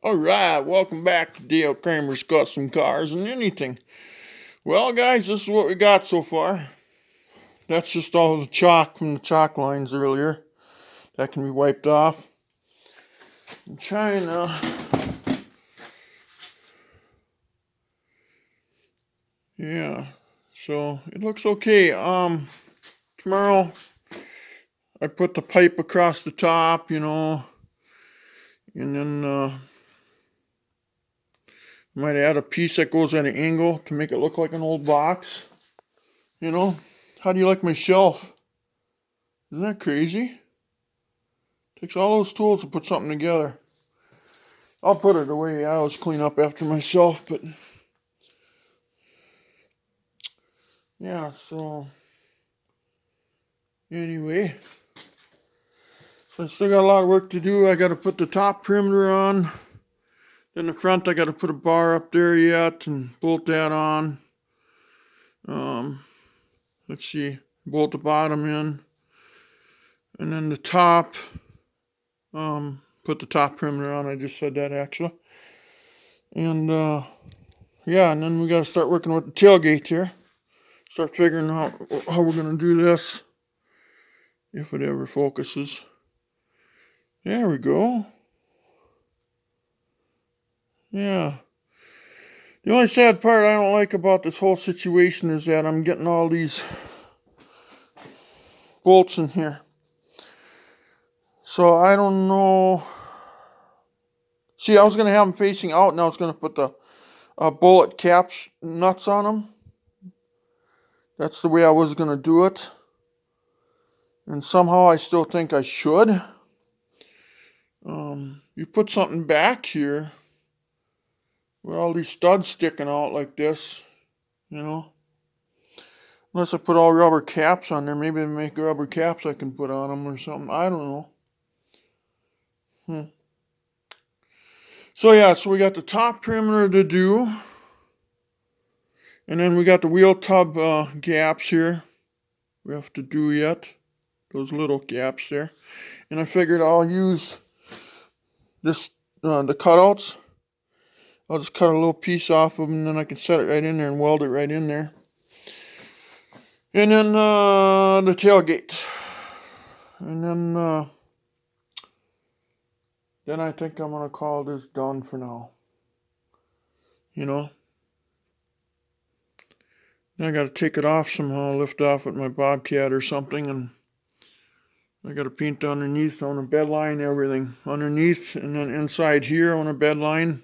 Alright, welcome back to Dale Kramer's Custom Cars and Anything. Well, guys, this is what we got so far. That's just all the chalk from the chalk lines earlier. That can be wiped off. I'm trying to... Yeah, so it looks okay. Tomorrow I put the pipe across the top, and then might add a piece that goes at an angle to make it look like an old box. How do you like my shelf? Isn't that crazy? Takes all those tools to put something together. I'll put it away. I always clean up after myself, but yeah, so anyway. So I still got a lot of work to do. I got to put the top perimeter on. Then the front, I got to put a bar up there yet and bolt that on. Let's see, bolt the bottom in. And then the top, put the top perimeter on. I just said that actually. And yeah, and then we got to start working with the tailgate here. Start figuring out how we're going to do this. If it ever focuses. There we go. Yeah. The only sad part I don't like about this whole situation is that I'm getting all these bolts in here. So I don't know. See, I was going to have them facing out, and I was going to put the bullet caps nuts on them. That's the way I was going to do it. And somehow I still think I should. You put something back here with all these studs sticking out like this, Unless I put all rubber caps on there. Maybe they make rubber caps I can put on them or something. I don't know. So yeah, so we got the top perimeter to do. And then we got the wheel tub gaps here. We have to do yet. Those little gaps there. And I figured I'll use this, the cutouts. I'll just cut a little piece off of them and then I can set it right in there and weld it right in there. And then the tailgate. And then I think I'm going to call this done for now. I got to take it off somehow, lift off with my Bobcat or something, and I got to paint underneath on a bed line, everything underneath, and then inside here on a bed line.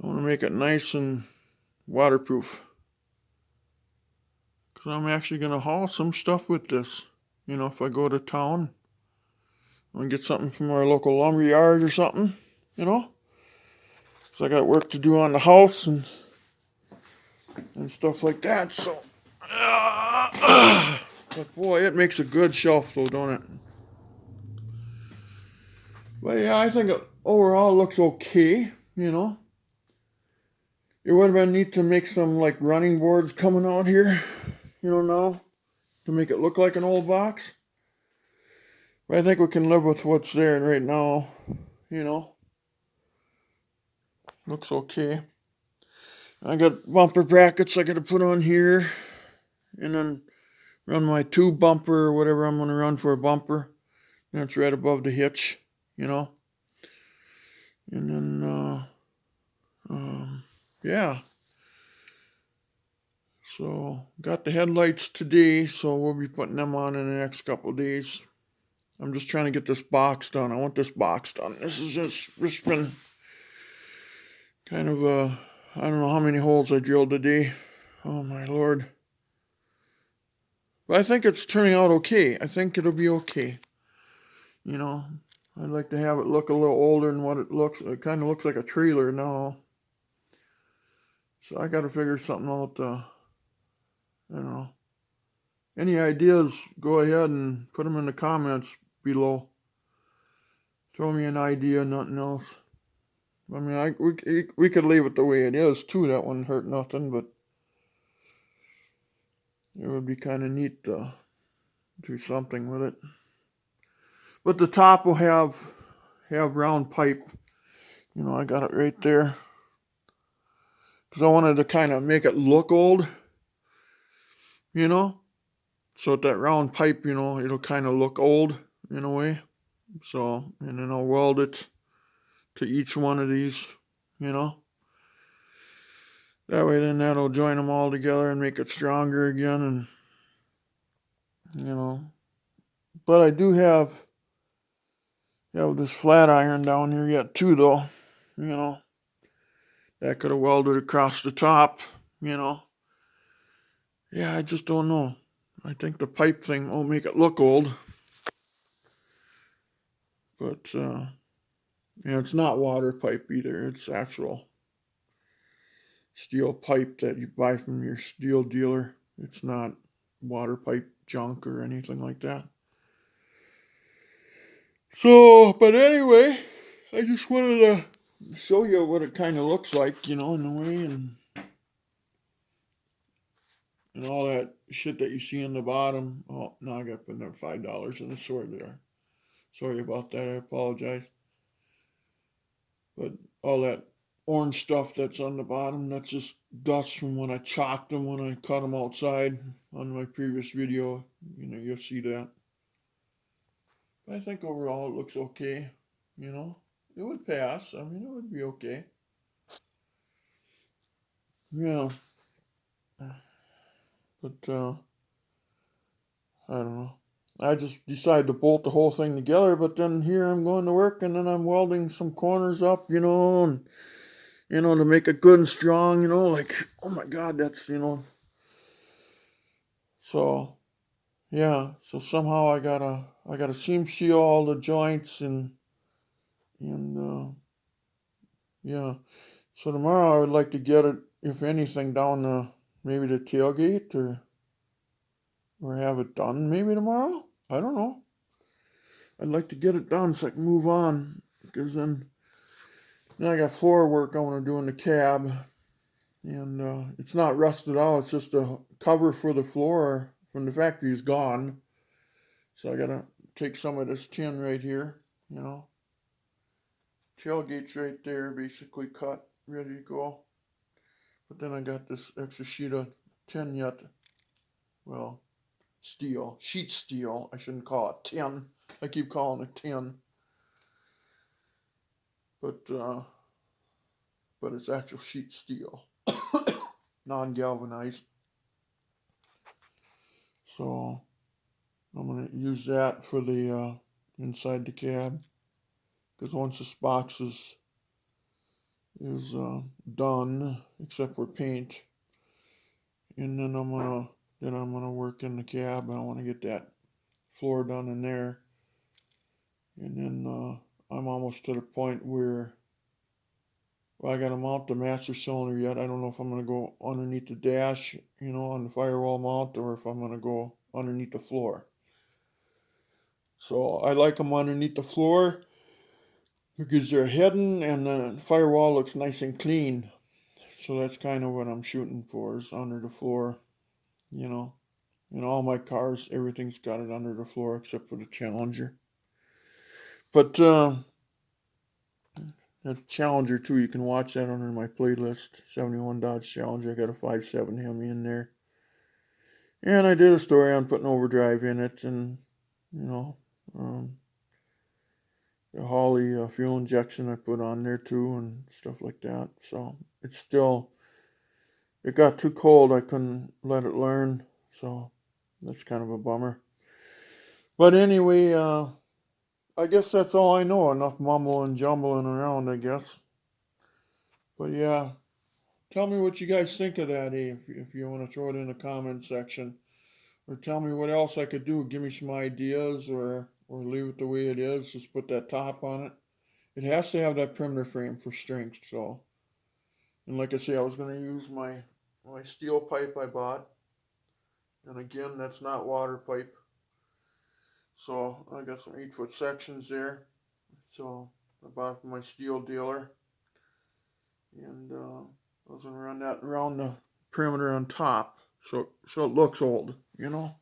I want to make it nice and waterproof. Because I'm actually going to haul some stuff with this. If I go to town, I'm going to get something from our local lumber yard or something, Because I got work to do on the house and stuff like that, so. But boy, it makes a good shelf though, don't it? But yeah, I think it overall looks okay, It would have been neat to make some like running boards coming out here, now, to make it look like an old box. But I think we can live with what's there right now, Looks okay. I got bumper brackets I got to put on here, and then run my tube bumper or whatever I'm going to run for a bumper. That's right above the hitch, And then, yeah. So, got the headlights today, so we'll be putting them on in the next couple of days. I'm just trying to get this box done. I want this box done. This is just been kind of I don't know how many holes I drilled today. Oh my lord. But I think it's turning out okay. I think it'll be okay. I'd like to have it look a little older than what it looks. It kind of looks like a trailer now. So I got to figure something out. I don't know. Any ideas, go ahead and put them in the comments below. Throw me an idea, nothing else. I mean, we could leave it the way it is, too. That wouldn't hurt nothing, but it would be kind of neat to do something with it. But the top will have round pipe You know, I got it right there. Because I wanted to kind of make it look old, you know. So with that round pipe, you know, it'll kind of look old in a way. So, and then I'll weld it to each one of these, you know. That way then that'll join them all together and make it stronger again, and, you know. But I do have this flat iron down here yet too, though, you know. That could have welded across the top, you know. Yeah, I just don't know. I think the pipe thing will make it look old. But, yeah, it's not water pipe either. It's actual steel pipe that you buy from your steel dealer. It's not water pipe junk or anything like that. So, but anyway, I just wanted to show you what it kind of looks like, you know, in a way, and all that shit that you see in the bottom. Oh, now I got to put another $5 in the store there. Sorry about that. I apologize. But all that orange stuff that's on the bottom, that's just dust from when I chalked them when I cut them outside on my previous video. You know, you'll see that. But I think overall it looks okay. You know, it would pass. I mean, it would be okay. Yeah. But, I don't know. I just decided to bolt the whole thing together, but then here I'm going to work and then I'm welding some corners up, you know, and, you know, to make it good and strong, you know, like, oh my God, that's, you know. So, yeah, so somehow I gotta seam seal all the joints and yeah. So tomorrow I would like to get it, if anything, down the maybe the tailgate or have it done maybe tomorrow. I don't know. I'd like to get it done so I can move on, because then I got floor work I want to do in the cab, and it's not rusted out. It's just a cover for the floor from the factory is gone, so I gotta take some of this tin right here, you know. Tailgate's right there, basically cut, ready to go. But then I got this extra sheet of tin yet. Well, steel, sheet steel. I shouldn't call it tin. I keep calling it tin, but it's actual sheet steel, non-galvanized. So I'm gonna use that for the inside the cab, because once this box is done, except for paint, and then I'm gonna work in the cab, and I want to get that floor done in there, and then I'm almost to the point where, well, I got to mount the master cylinder yet. I don't know if I'm gonna go underneath the dash, you know, on the firewall mount, or if I'm gonna go underneath the floor. So I like them underneath the floor because they're hidden and the firewall looks nice and clean. So that's kind of what I'm shooting for, is under the floor, you know. In all my cars, everything's got it under the floor except for the Challenger. But the Challenger too, you can watch that under my playlist, 71 Dodge Challenger. I got a 5.7 Hemi in there. And I did a story on putting overdrive in it, and, you know, the Holley fuel injection I put on there too, and stuff like that. So it's still, it got too cold. I couldn't let it learn. So that's kind of a bummer. But anyway, I guess that's all I know. Enough mumbling, jumbling around, I guess. But yeah, tell me what you guys think of that, if you want to throw it in the comment section. Or tell me what else I could do. Give me some ideas, or leave it the way it is. Just put that top on it. It has to have that perimeter frame for strength. So, and like I say, I was going to use my steel pipe I bought. And again, that's not water pipe. So I got some 8-foot sections there. So I bought from my steel dealer. And I was going to run that around the perimeter on top. So it looks old, you know.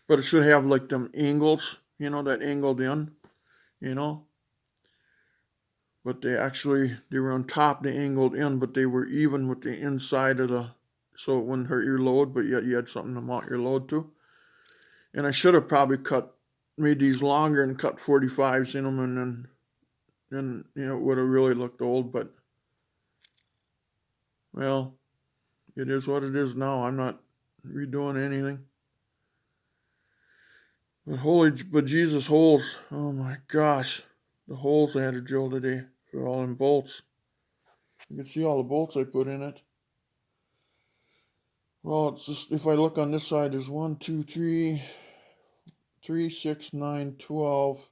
But it should have like them angles, you know, that angled in, you know. but they were on top, they angled in, but they were even with the inside of the, so it wouldn't hurt your load, but yet you had something to mount your load to. And I should have probably made these longer and cut 45s in them, and then it would have really looked old, but well, it is what it is now. I'm not redoing anything. But holy bejesus holes. Oh my gosh. The holes I had to drill today for all them bolts. You can see all the bolts I put in it. Well, it's just, if I look on this side, there's 1, 2, 3, 6, 9, 12,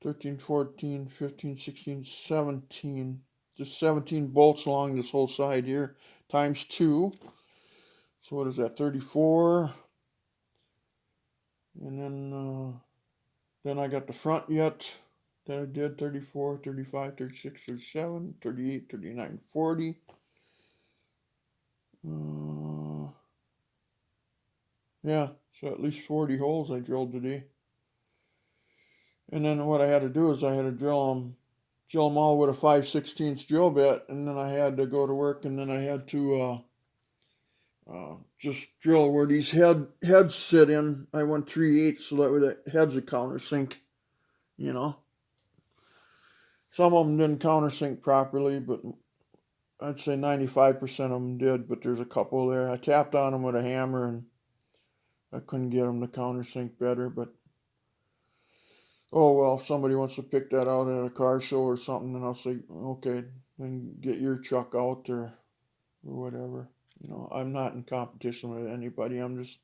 13, 14, 15, 16, 17. Just 17 bolts along this whole side here, times 2. So what is that, 34? And then I got the front yet that I did, 34, 35, 36, 37, 38, 39, 40. Yeah, so at least 40 holes I drilled today. And then what I had to do is I had to drill them all with a 5/16 drill bit, and then I had to go to work, and then I had to just drill where these heads sit in. I went 3/8 so that way the heads would countersink, you know. Some of them didn't countersink properly, but I'd say 95% of them did, but there's a couple there. I tapped on them with a hammer, and I couldn't get them to countersink better, but oh well, if somebody wants to pick that out at a car show or something, then I'll say, okay, then get your truck out or whatever. I'm not in competition with anybody. I'm just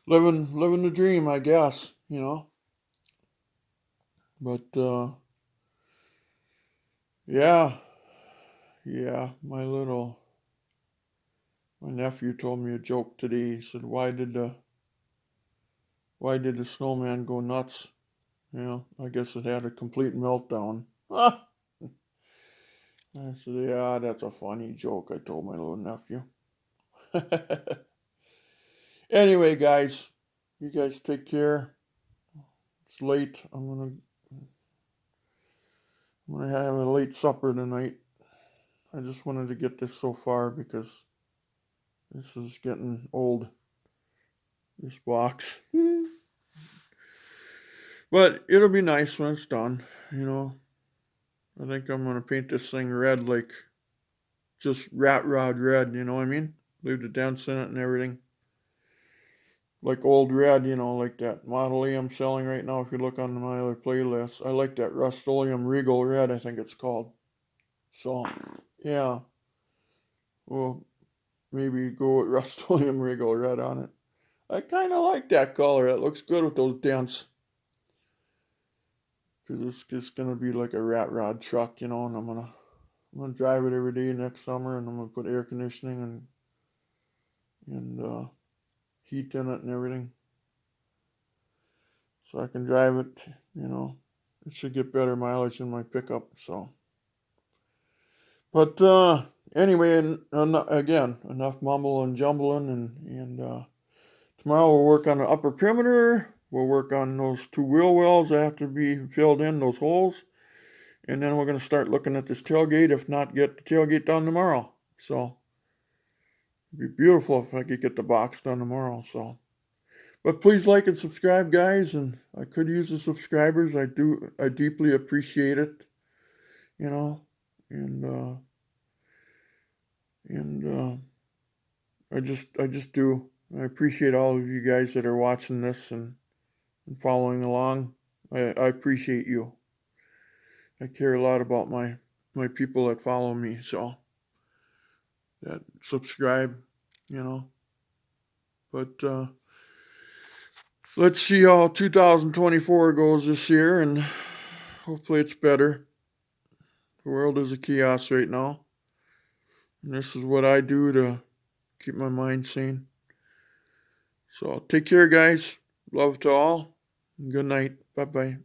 living the dream, I guess, But yeah, my nephew told me a joke today. He said, "Why did the snowman go nuts?" I guess it had a complete meltdown. I said, "Yeah, that's a funny joke," I told my little nephew. Anyway, guys, you guys take care. It's late. I'm gonna have a late supper tonight. I just wanted to get this so far because this is getting old, this box. But it'll be nice when it's done, I think I'm going to paint this thing red, like just rat rod red, you know what I mean? Leave the dents in it and everything. Like old red, like that Model E I'm selling right now. If you look on my other playlist, I like that Rust-Oleum Regal Red, I think it's called. So, yeah. Well, maybe go with Rust-Oleum Regal Red on it. I kind of like that color. It looks good with those dents. Because it's just going to be like a rat rod truck, and I'm going to drive it every day next summer, and I'm going to put air conditioning and heat in it and everything. So I can drive it, It should get better mileage than my pickup, so. But anyway, again, enough mumble and jumbling, and tomorrow we'll work on the upper perimeter. We'll work on those 2 wheel wells that have to be filled in, those holes. And then we're going to start looking at this tailgate, if not get the tailgate done tomorrow. So it'd be beautiful if I could get the box done tomorrow. So, but please like and subscribe, guys. And I could use the subscribers. I deeply appreciate it, And I just do. I appreciate all of you guys that are watching this and following along. I appreciate you. I care a lot about my people that follow me, so that subscribe, But let's see how 2024 goes this year, and hopefully it's better. The world is a chaos right now, and this is what I do to keep my mind sane. So take care, guys. Love to all. Good night. Bye-bye.